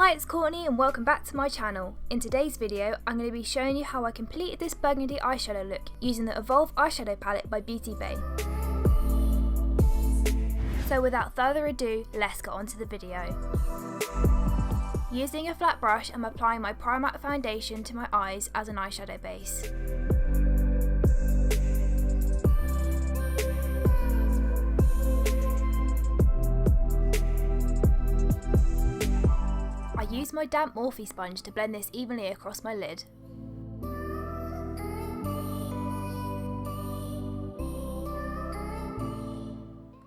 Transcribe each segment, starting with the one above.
Hi, it's Courtney and welcome back to my channel. In today's video, I'm going to be showing you how I completed this burgundy eyeshadow look using the Evolve eyeshadow palette by Beauty Bay. So without further ado, let's get on to the video. Using a flat brush, I'm applying my Primark Foundation to my eyes as an eyeshadow base. I use my damp Morphe sponge to blend this evenly across my lid.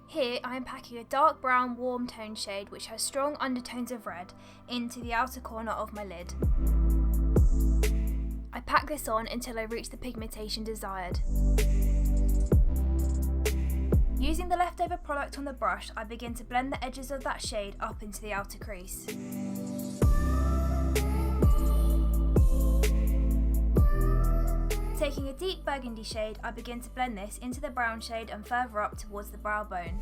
Here I am packing a dark brown warm tone shade which has strong undertones of red into the outer corner of my lid. I pack this on until I reach the pigmentation desired. Using the leftover product on the brush, I begin to blend the edges of that shade up into the outer crease. Taking a deep burgundy shade, I begin to blend this into the brown shade and further up towards the brow bone.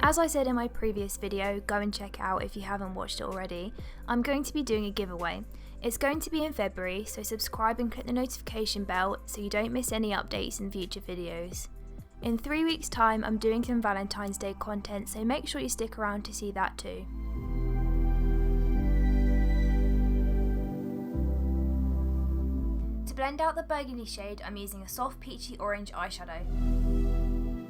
As I said in my previous video, go and check it out if you haven't watched it already, I'm going to be doing a giveaway. It's going to be in February, so subscribe and click the notification bell so you don't miss any updates in future videos. In 3 weeks' time, I'm doing some Valentine's Day content, so make sure you stick around to see that too. To blend out the burgundy shade, I'm using a soft peachy orange eyeshadow.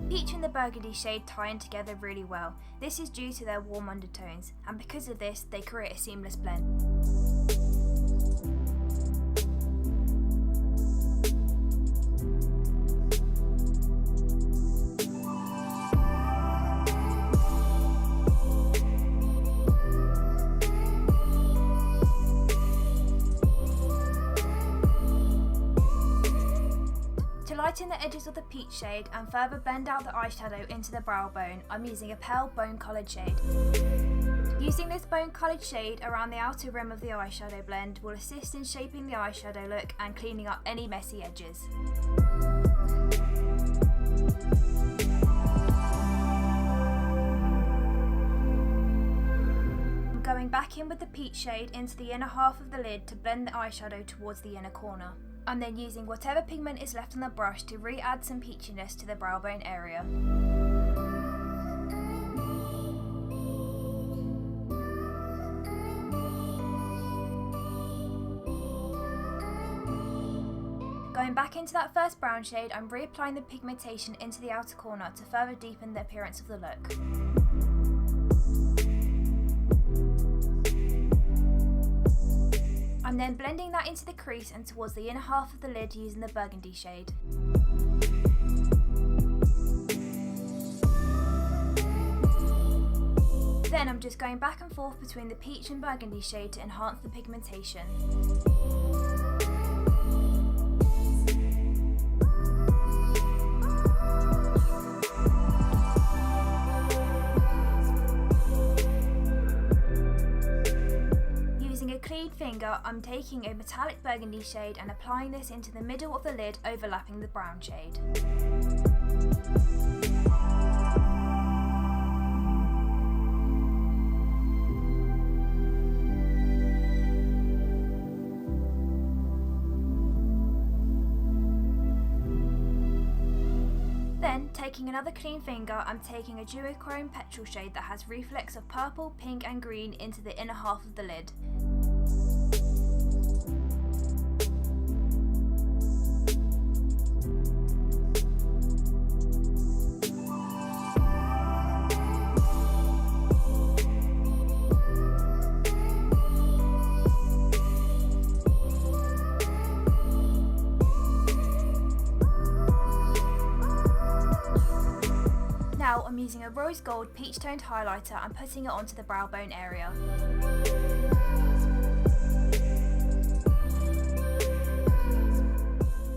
Peach and the burgundy shade tie in together really well. This is due to their warm undertones, and because of this, they create a seamless blend. To lighten the edges of the peach shade and further blend out the eyeshadow into the brow bone, I'm using a pale bone coloured shade. Using this bone coloured shade around the outer rim of the eyeshadow blend will assist in shaping the eyeshadow look and cleaning up any messy edges. I'm going back in with the peach shade into the inner half of the lid to blend the eyeshadow towards the inner corner. I'm then using whatever pigment is left on the brush to re-add some peachiness to the brow bone area. Going back into that first brown shade, I'm reapplying the pigmentation into the outer corner to further deepen the appearance of the look. I'm then blending that into the crease and towards the inner half of the lid using the burgundy shade. Then I'm just going back and forth between the peach and burgundy shade to enhance the pigmentation. Clean finger, I'm taking a metallic burgundy shade and applying this into the middle of the lid, overlapping the brown shade. Then, taking another clean finger, I'm taking a duochrome petrol shade that has reflex of purple, pink and green into the inner half of the lid. Now I'm using a rose gold peach toned highlighter and putting it onto the brow bone area.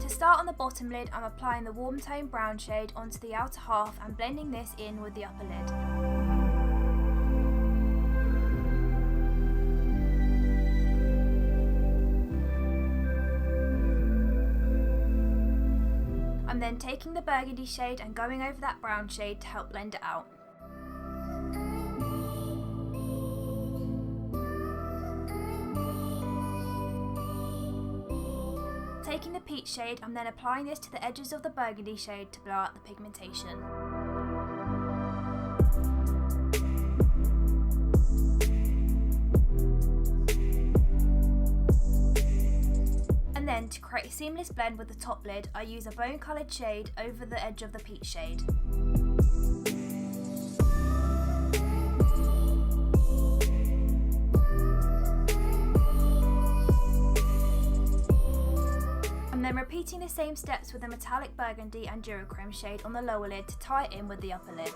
To start on the bottom lid, I'm applying the warm tone brown shade onto the outer half and blending this in with the upper lid. I'm and then taking the burgundy shade and going over that brown shade to help blend it out. Taking the peach shade, I'm then applying this to the edges of the burgundy shade to blow out the pigmentation. And then to create a seamless blend with the top lid, I use a bone coloured shade over the edge of the peach shade. I'm then repeating the same steps with the metallic burgundy and durochrome shade on the lower lid to tie it in with the upper lid.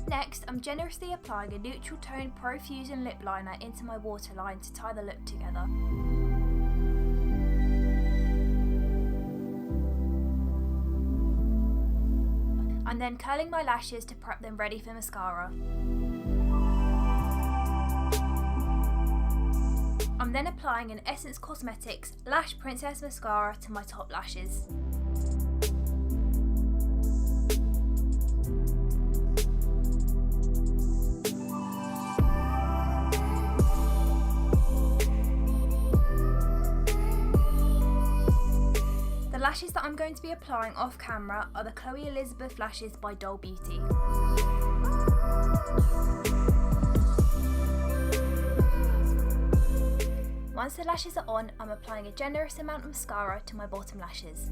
Next, I'm generously applying a neutral tone Profusion lip liner into my waterline to tie the look together. I'm then curling my lashes to prep them ready for mascara. I'm then applying an Essence Cosmetics Lash Princess Mascara to my top lashes. The lashes that I'm going to be applying off camera are the Chloe Elizabeth lashes by Doll Beauty. Once the lashes are on, I'm applying a generous amount of mascara to my bottom lashes.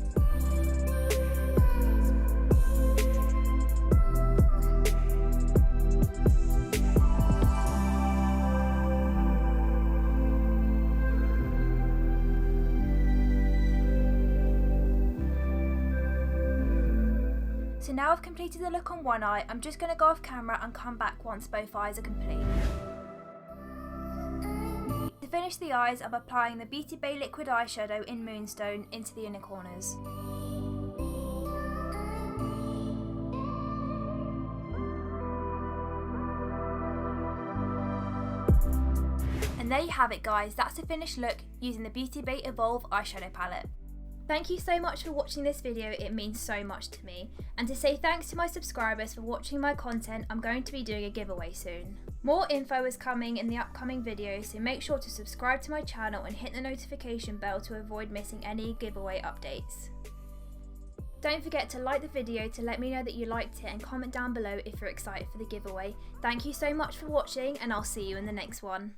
So now I've completed the look on one eye, I'm just going to go off camera and come back once both eyes are complete. To finish the eyes, I'm applying the Beauty Bay Liquid Eyeshadow in Moonstone into the inner corners. And there you have it guys, that's the finished look using the Beauty Bay Evolve eyeshadow palette. Thank you so much for watching this video, it means so much to me. And to say thanks to my subscribers for watching my content, I'm going to be doing a giveaway soon. More info is coming in the upcoming videos, so make sure to subscribe to my channel and hit the notification bell to avoid missing any giveaway updates. Don't forget to like the video to let me know that you liked it and comment down below if you're excited for the giveaway. Thank you so much for watching and I'll see you in the next one.